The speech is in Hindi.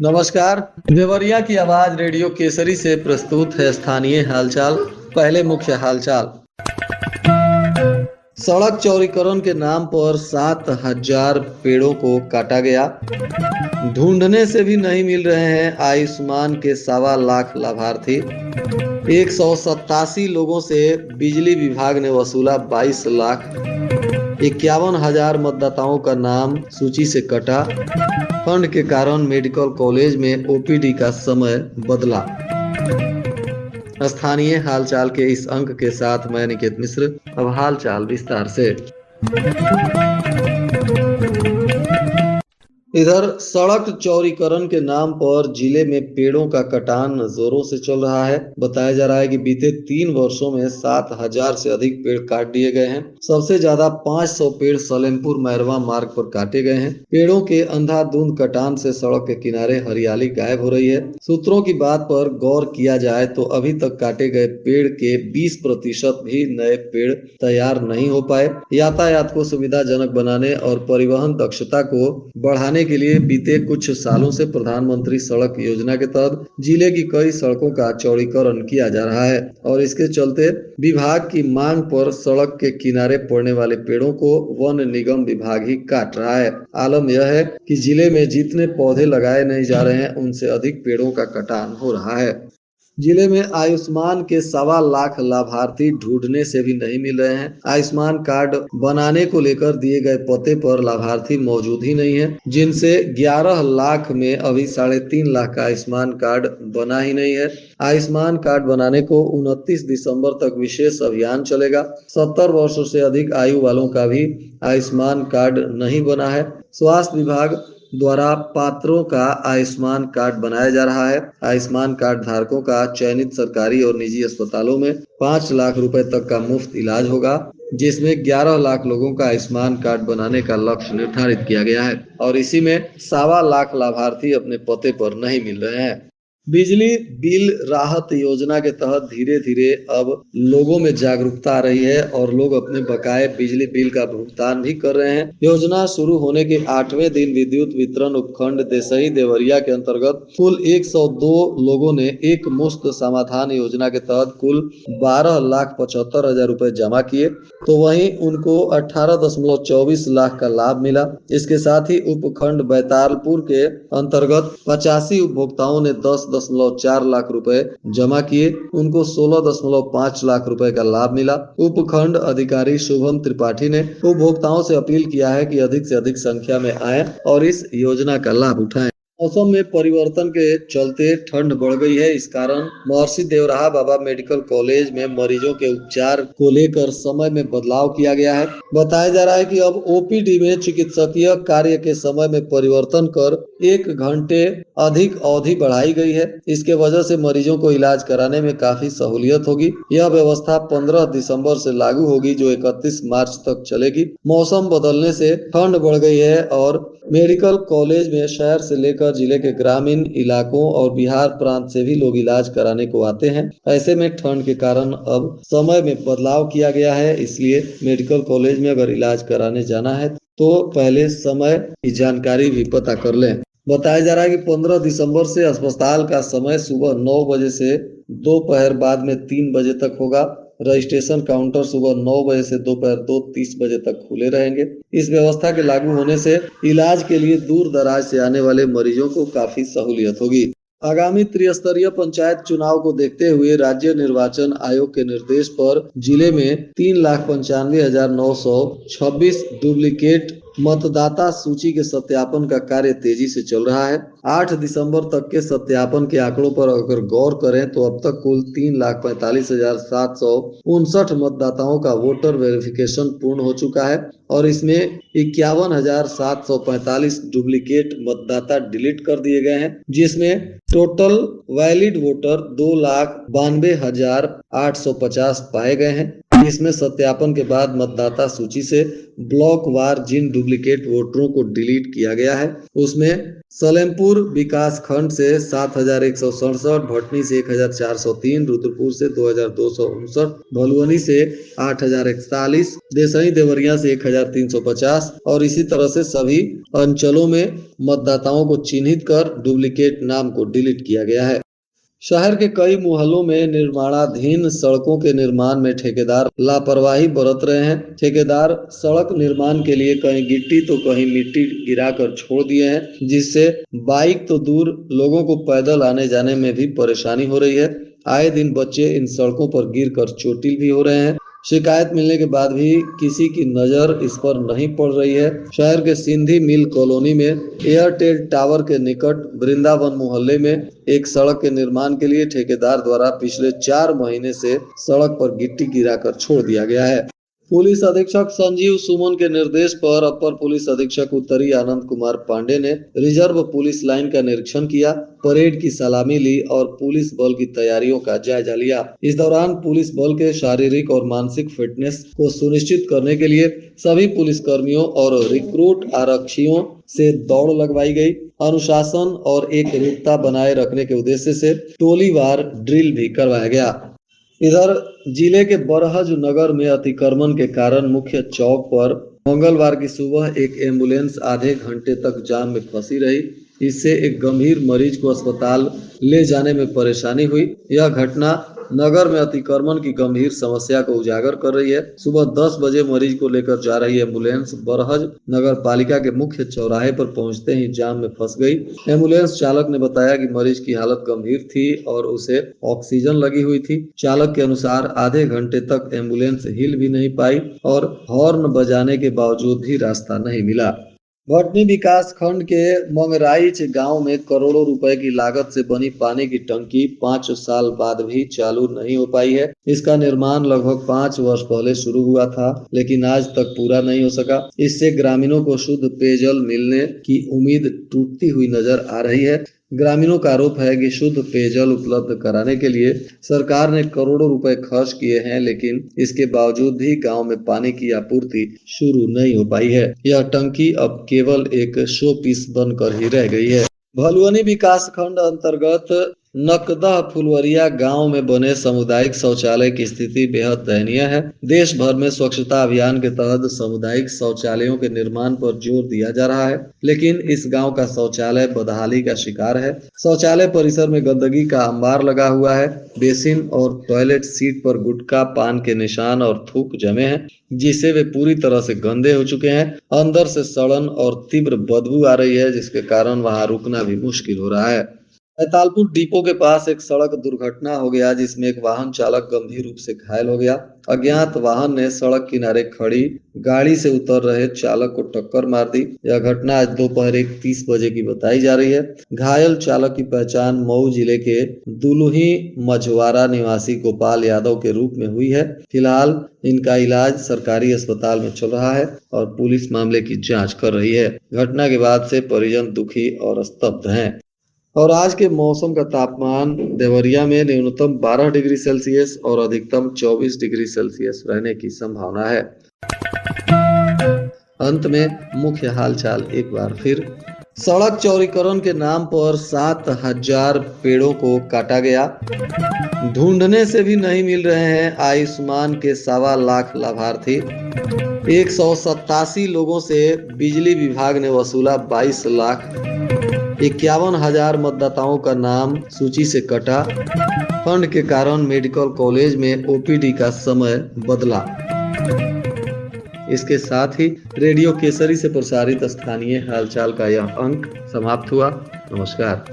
नमस्कार। देवरिया की आवाज रेडियो केसरी से प्रस्तुत है स्थानीय हालचाल। पहले मुख्य हालचाल। सड़क चौड़ीकरण के नाम पर 7,000 पेड़ों को काटा गया। ढूंढने से भी नहीं मिल रहे हैं आयुष्मान के 1.25 लाख लाभार्थी। 187 लोगों से बिजली विभाग ने वसूला 22 लाख। 51,000 मतदाताओं का नाम सूची से कटा। फंड के कारण मेडिकल कॉलेज में ओपीडी का समय बदला। स्थानीय हालचाल के इस अंक के साथ मैं निकेत मिश्र। अब हालचाल विस्तार से। इधर सड़क चौड़ीकरण के नाम पर जिले में पेड़ों का कटान जोरों से चल रहा है। बताया जा रहा है कि बीते 3 वर्षों में 7,000 से अधिक पेड़ काट दिए गए हैं। सबसे ज्यादा 500 पेड़ सलेमपुर मैरवा मार्ग पर काटे गए हैं। पेड़ों के अंधाधुंध कटान से सड़क के किनारे हरियाली गायब हो रही है। सूत्रों की बात पर गौर किया जाए तो अभी तक काटे गए पेड़ के 20% भी नए पेड़ तैयार नहीं हो पाए। यातायात को सुविधाजनक बनाने और परिवहन दक्षता को बढ़ाने के लिए बीते कुछ सालों से प्रधानमंत्री सड़क योजना के तहत जिले की कई सड़कों का चौड़ीकरण किया जा रहा है और इसके चलते विभाग की मांग पर सड़क के किनारे पड़ने वाले पेड़ों को वन निगम विभाग ही काट रहा है। आलम यह है कि जिले में जितने पौधे लगाए नहीं जा रहे हैं उनसे अधिक पेड़ों का कटान हो रहा है। जिले में आयुष्मान के 1.25 लाख लाभार्थी ढूंढने से भी नहीं मिल रहे हैं। आयुष्मान कार्ड बनाने को लेकर दिए गए पते पर लाभार्थी मौजूद ही नहीं है, जिनसे 11 लाख में अभी 3.5 लाख का आयुष्मान कार्ड बना ही नहीं है। आयुष्मान कार्ड बनाने को 29 दिसंबर तक विशेष अभियान चलेगा। 70 वर्षों से अधिक आयु वालों का भी आयुष्मान कार्ड नहीं बना है। स्वास्थ्य विभाग द्वारा पात्रों का आयुष्मान कार्ड बनाया जा रहा है। आयुष्मान कार्ड धारकों का चयनित सरकारी और निजी अस्पतालों में 5 लाख रुपए तक का मुफ्त इलाज होगा, जिसमें 11 लाख लोगों का आयुष्मान कार्ड बनाने का लक्ष्य निर्धारित किया गया है और इसी में 1.25 लाख लाभार्थी अपने पते पर नहीं मिल रहे हैं। बिजली बिल राहत योजना के तहत धीरे धीरे अब लोगों में जागरूकता आ रही है और लोग अपने बकाये बिजली बिल का भुगतान भी कर रहे हैं। योजना शुरू होने के 8वें दिन विद्युत वितरण उपखंड देसई देवरिया के अंतर्गत कुल 102 लोगों ने एक मुश्त समाधान योजना के तहत कुल 12,75,000 रुपए जमा किए, तो वहीं उनको 18.24 लाख का लाभ मिला। इसके साथ ही उपखंड बैतालपुर के अंतर्गत 85 उपभोक्ताओं ने 10.4 लाख रुपए जमा किए, उनको 16.5 लाख रुपए का लाभ मिला। उपखंड अधिकारी शुभम त्रिपाठी ने उपभोक्ताओं से अपील किया है कि अधिक से अधिक संख्या में आएं और इस योजना का लाभ उठाएं। मौसम में परिवर्तन के चलते ठंड बढ़ गई है। इस कारण महर्षि देवराहा बाबा मेडिकल कॉलेज में मरीजों के उपचार को लेकर समय में बदलाव किया गया है। बताया जा रहा है कि अब ओपीडी में चिकित्सकीय कार्य के समय में परिवर्तन कर 1 घंटे अधिक अवधि बढ़ाई गई है। इसके वजह से मरीजों को इलाज कराने में काफी सहूलियत होगी। यह व्यवस्था 15 दिसंबर से लागू होगी, जो 31 मार्च तक चलेगी। मौसम बदलने से ठंड बढ़ गई है और मेडिकल कॉलेज में शहर से लेकर जिले के ग्रामीण इलाकों और बिहार प्रांत से भी लोग इलाज कराने को आते हैं। ऐसे में ठंड के कारण अब समय में बदलाव किया गया है, इसलिए मेडिकल कॉलेज में अगर इलाज कराने जाना है तो पहले समय की जानकारी भी पता कर लें। बताया जा रहा है कि 15 दिसंबर से अस्पताल का समय सुबह 9 बजे से दोपहर बाद में 3 बजे तक होगा। रजिस्ट्रेशन काउंटर सुबह 9 बजे से दोपहर 2:30 बजे तक खुले रहेंगे। इस व्यवस्था के लागू होने से इलाज के लिए दूर दराज से आने वाले मरीजों को काफी सहूलियत होगी। आगामी त्रिस्तरीय पंचायत चुनाव को देखते हुए राज्य निर्वाचन आयोग के निर्देश पर जिले में 3,95,926 डुप्लीकेट मतदाता सूची के सत्यापन का कार्य तेजी से चल रहा है। 8 दिसंबर तक के सत्यापन के आंकड़ों पर अगर गौर करें तो अब तक कुल 3,45,759 मतदाताओं का वोटर वेरिफिकेशन पूर्ण हो चुका है और इसमें 51,745 डुप्लीकेट मतदाता डिलीट कर दिए गए हैं, जिसमें टोटल वैलिड वोटर 2,92,850 पाए गए हैं। इसमें सत्यापन के बाद मतदाता सूची से ब्लॉक वार जिन डुप्लीकेट वोटरों को डिलीट किया गया है उसमें सलेमपुर विकास खंड से 7,167, भटनी से 1,403, रुद्रपुर से 2,259, भलुअनी से 8,041, देसई देवरिया से 1,350 और इसी तरह से सभी अंचलों में मतदाताओं को चिन्हित कर डुप्लीकेट नाम को डिलीट किया गया है। शहर के कई मोहल्लों में निर्माणाधीन सड़कों के निर्माण में ठेकेदार लापरवाही बरत रहे हैं। ठेकेदार सड़क निर्माण के लिए कहीं गिट्टी तो कहीं मिट्टी गिराकर छोड़ दिए हैं, जिससे बाइक तो दूर लोगों को पैदल आने जाने में भी परेशानी हो रही है। आए दिन बच्चे इन सड़कों पर गिरकर चोटिल भी हो रहे हैं। शिकायत मिलने के बाद भी किसी की नजर इस पर नहीं पड़ रही है। शहर के सिंधी मिल कॉलोनी में एयरटेल टावर के निकट वृंदावन मोहल्ले में एक सड़क के निर्माण के लिए ठेकेदार द्वारा पिछले 4 महीने से सड़क पर गिट्टी गिराकर छोड़ दिया गया है। पुलिस अधीक्षक संजीव सुमन के निर्देश पर अपर पुलिस अधीक्षक उत्तरी आनंद कुमार पांडे ने रिजर्व पुलिस लाइन का निरीक्षण किया, परेड की सलामी ली और पुलिस बल की तैयारियों का जायजा लिया। इस दौरान पुलिस बल के शारीरिक और मानसिक फिटनेस को सुनिश्चित करने के लिए सभी पुलिस कर्मियों और रिक्रूट आरक्षियों से दौड़ लगवाई गई। अनुशासन और एक एकरूपता बनाए रखने के उद्देश्य से टोलीवार ड्रिल भी करवाया गया। इधर जिले के बरहज नगर में अतिक्रमण के कारण मुख्य चौक पर मंगलवार की सुबह एक एम्बुलेंस आधे घंटे तक जाम में फंसी रही। इससे एक गंभीर मरीज को अस्पताल ले जाने में परेशानी हुई। यह घटना नगर में अतिक्रमण की गंभीर समस्या को उजागर कर रही है। सुबह 10 बजे मरीज को लेकर जा रही एम्बुलेंस बरहज नगर पालिका के मुख्य चौराहे पर पहुंचते ही जाम में फंस गई। एम्बुलेंस चालक ने बताया कि मरीज की हालत गंभीर थी और उसे ऑक्सीजन लगी हुई थी। चालक के अनुसार आधे घंटे तक एम्बुलेंस हिल भी नहीं पाई और हॉर्न बजाने के बावजूद भी रास्ता नहीं मिला। भटनी विकास खंड के मंगराइच गांव में करोड़ों रुपए की लागत से बनी पानी की टंकी 5 साल बाद भी चालू नहीं हो पाई है। इसका निर्माण लगभग 5 वर्ष पहले शुरू हुआ था, लेकिन आज तक पूरा नहीं हो सका। इससे ग्रामीणों को शुद्ध पेयजल मिलने की उम्मीद टूटती हुई नजर आ रही है। ग्रामीणों का आरोप है कि शुद्ध पेयजल उपलब्ध कराने के लिए सरकार ने करोड़ों रुपए खर्च किए हैं, लेकिन इसके बावजूद भी गांव में पानी की आपूर्ति शुरू नहीं हो पाई है। यह टंकी अब केवल एक शो पीस बनकर ही रह गई है। भलुअनी विकास खंड अंतर्गत नकदह फुलवरिया गांव में बने सामुदायिक शौचालय की स्थिति बेहद दयनीय है। देश भर में स्वच्छता अभियान के तहत सामुदायिक शौचालयों के निर्माण पर जोर दिया जा रहा है, लेकिन इस गांव का शौचालय बदहाली का शिकार है। शौचालय परिसर में गंदगी का अंबार लगा हुआ है। बेसिन और टॉयलेट सीट पर गुटखा, पान के निशान और थूक जमे हैं, जिससे वे पूरी तरह से गंदे हो चुके हैं। अंदर से सड़न और तीव्र बदबू आ रही है, जिसके कारण वहां रुकना भी मुश्किल हो रहा है। बैतालपुर डिपो के पास एक सड़क दुर्घटना हो गया, जिसमें एक वाहन चालक गंभीर रूप से घायल हो गया। अज्ञात वाहन ने सड़क किनारे खड़ी गाड़ी से उतर रहे चालक को टक्कर मार दी। यह घटना आज दोपहर 1:30 बजे की बताई जा रही है। घायल चालक की पहचान मऊ जिले के दुलुही मझवारा निवासी गोपाल यादव के रूप में हुई है। फिलहाल इनका इलाज सरकारी अस्पताल में चल रहा है और पुलिस मामले की जाँच कर रही है। घटना के बाद से परिजन दुखी और स्तब्ध हैं। और आज के मौसम का तापमान देवरिया में न्यूनतम 12 डिग्री सेल्सियस और अधिकतम 24 डिग्री सेल्सियस रहने की संभावना है। अंत में मुख्य हालचाल एक बार फिर। सड़क चौड़ीकरण के नाम पर 7,000 पेड़ों को काटा गया। ढूंढने से भी नहीं मिल रहे हैं आयुष्मान के 1.25 लाख लाभार्थी। 187 लोगों से बिजली विभाग ने वसूला 22 लाख। 51,000 मतदाताओं का नाम सूची से कटा। फंड के कारण मेडिकल कॉलेज में ओपीडी का समय बदला। इसके साथ ही रेडियो केसरी से प्रसारित स्थानीय हालचाल का यह अंक समाप्त हुआ। नमस्कार।